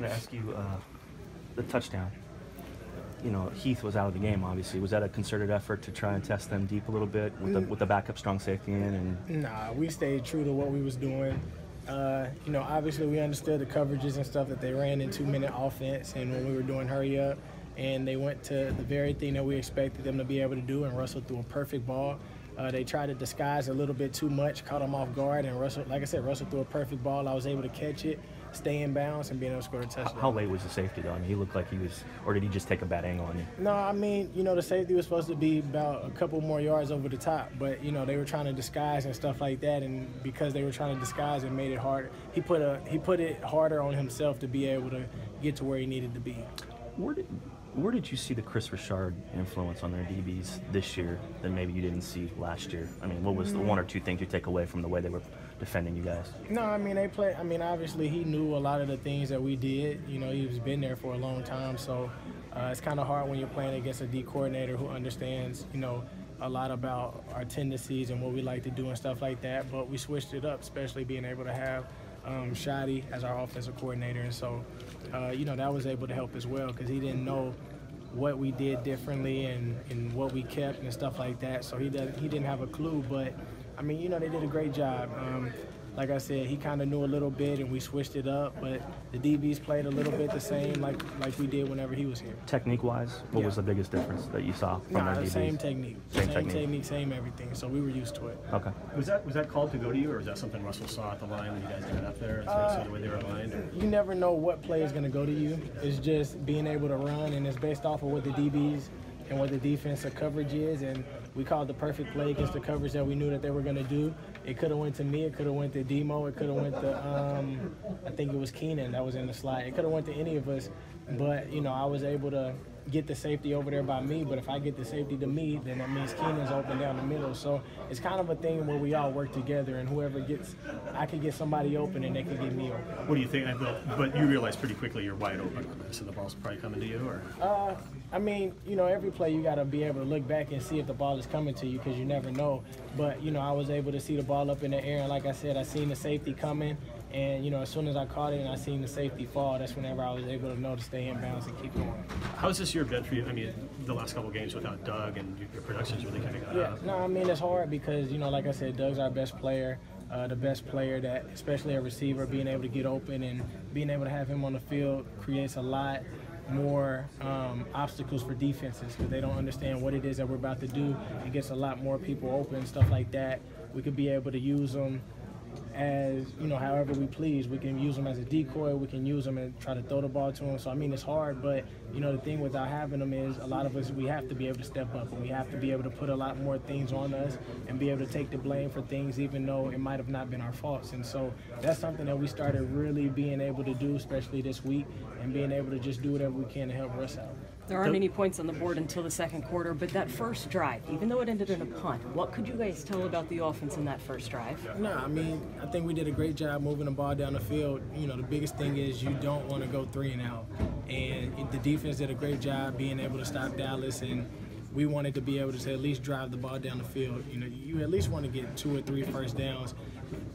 wanted to ask you the touchdown. You know, Heath was out of the game, obviously. Was that a concerted effort to try and test them deep a little bit with the backup strong safety in? And Nah, we stayed true to what we was doing. You know, obviously we understood the coverages and stuff that they ran in 2-minute offense and when we were doing hurry up, and they went to the very thing that we expected them to be able to do, and Russell threw a perfect ball. They tried to disguise a little bit too much, caught him off guard, and Russell, like I said, Russell threw a perfect ball. I was able to catch it, stay in bounds, and being able to score a touchdown. How late was the safety, though? I mean, he looked like he was, or did he just take a bad angle on you? No, I mean, you know, the safety was supposed to be about a couple more yards over the top, but, you know, they were trying to disguise and stuff like that, and because they were trying to disguise, it made it harder. He put it harder on himself to be able to get to where he needed to be. Where did you see the Chris Richard influence on their DBs this year that maybe you didn't see last year? I mean, what was the one or two things you take away from the way they were defending you guys? No, I mean, obviously he knew a lot of the things that we did. You know, he's been there for a long time, so it's kind of hard when you're playing against a D coordinator who understands, you know, a lot about our tendencies and what we like to do and stuff like that. But we switched it up, especially being able to have Shadi as our offensive coordinator, and so you know, that was able to help as well because he didn't know what we did differently and what we kept and stuff like that. So he didn't have a clue, but I mean, you know, they did a great job. Like I said, he kind of knew a little bit, and we switched it up. But the DBs played a little bit the same, like we did whenever he was here. Technique-wise, what was the biggest difference that you saw from their DBs? Same technique, same everything. So we were used to it. Okay. Was that called to go to you, or was that something Russell saw at the line when you guys got up there and saw the way they were aligned? Or? You never know what play is going to go to you. It's just being able to run, and it's based off of what the DBs and what the defensive coverage is, and we called the perfect play against the coverage that we knew that they were going to do. It could have went to me, it could have went to Demo, it could have went to, I think it was Keenan that was in the slide. It could have went to any of us, but, you know, I was able to get the safety over there by me, but if I get the safety to me, then that means Keenan's open down the middle. So it's kind of a thing where we all work together, and whoever gets, I can get somebody open and they can get me open. What do you think? But you realize pretty quickly you're wide open on this, and the ball's probably coming to you, or? I mean, you know, every play you got to be able to look back and see if the ball is coming to you because you never know. But, you know, I was able to see the ball up in the air, and like I said, I seen the safety coming. And, you know, as soon as I caught it and I seen the safety fall, that's whenever I was able to know to stay in bounds and keep going. How's this year been for you? I mean, the last couple of games without Doug, and your production's really kind of got up. No, I mean, it's hard because, you know, like I said, Doug's our best player. The best player that, especially a receiver, being able to get open and being able to have him on the field creates a lot more obstacles for defenses because they don't understand what it is that we're about to do. It gets a lot more people open, stuff like that. We could be able to use them as, you know, however we please. We can use them as a decoy, we can use them and try to throw the ball to them. So I mean, it's hard, but you know, the thing without having them is a lot of us, we have to be able to step up, and we have to be able to put a lot more things on us and be able to take the blame for things even though it might have not been our faults. And so that's something that we started really being able to do, especially this week, and being able to just do whatever we can to help Russ out. There aren't any points on the board until the second quarter, but that first drive, even though it ended in a punt, what could you guys tell about the offense in that first drive? No, I mean, I think we did a great job moving the ball down the field. You know, the biggest thing is you don't want to go 3 and out. And the defense did a great job being able to stop Dallas, and we wanted to be able to at least drive the ball down the field. You know, you at least want to get 2 or 3 first downs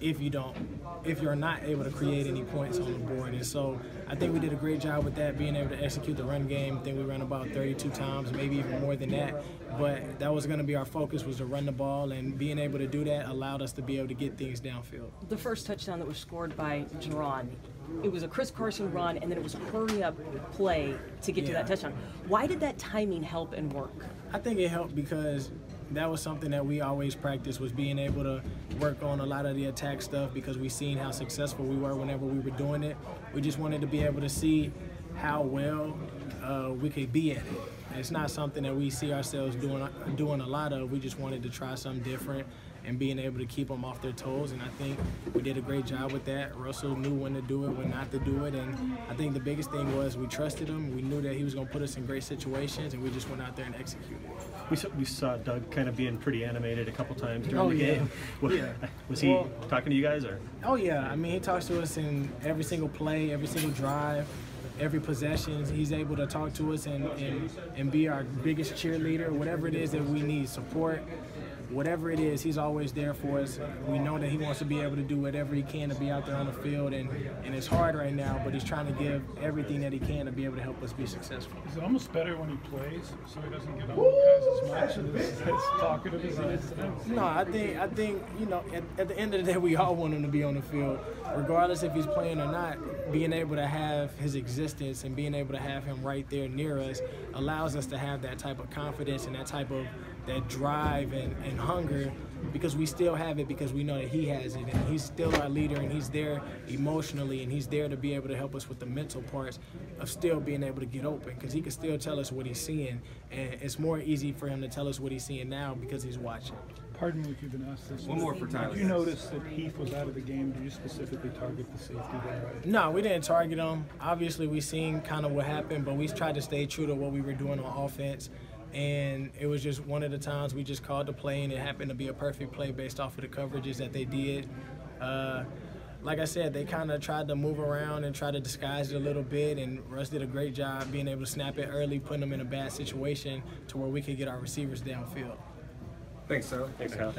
if you're not able to create any points on the board. And so I think we did a great job with that, being able to execute the run game. I think we ran about 32 times, maybe even more than that. But that was going to be our focus, was to run the ball, and being able to do that allowed us to be able to get things downfield. The first touchdown that was scored by Jerron, it was a Chris Carson run, and then it was a hurry-up play to get to that touchdown. Why did that timing help and work? I think it helped because that was something that we always practiced, was being able to work on a lot of the attack stuff because we seen how successful we were whenever we were doing it. We just wanted to be able to see how well we could be at it. It's not something that we see ourselves doing a lot of. We just wanted to try something different and being able to keep them off their toes, and I think we did a great job with that. Russell knew when to do it, when not to do it, and I think the biggest thing was we trusted him. We knew that he was going to put us in great situations, and we just went out there and executed. We saw Doug kind of being pretty animated a couple times during the game. Was he talking to you guys, or? Oh yeah, I mean, he talks to us in every single play, every single drive, every possession. He's able to talk to us and be our biggest cheerleader, whatever it is that we need, support. whatever it is, he's always there for us. We know that he wants to be able to do whatever he can to be out there on the field, and it's hard right now, but he's trying to give everything that he can to be able to help us be successful. Is it almost better when he plays so he doesn't get on the guys as much and as talkative as he is today? No, I think you know, at the end of the day, we all want him to be on the field, regardless if he's playing or not. Being able to have his existence and being able to have him right there near us allows us to have that type of confidence and that type of that drive and hunger, because we still have it, because we know that he has it, and he's still our leader, and he's there emotionally, and he's there to be able to help us with the mental parts of still being able to get open, because he can still tell us what he's seeing, and it's more easy for him to tell us what he's seeing now because he's watching. Pardon me if you've been asked this. One more for Tyler. Did you notice that Heath was out of the game? Did you specifically target the safety there? No, we didn't target him. Obviously, we seen kind of what happened, but we tried to stay true to what we were doing on offense. And it was just one of the times we just called the play, and it happened to be a perfect play based off of the coverages that they did. Like I said, they kind of tried to move around and try to disguise it a little bit, and Russ did a great job being able to snap it early, putting them in a bad situation to where we could get our receivers downfield. Thanks, Tyler. Thanks, Kyle.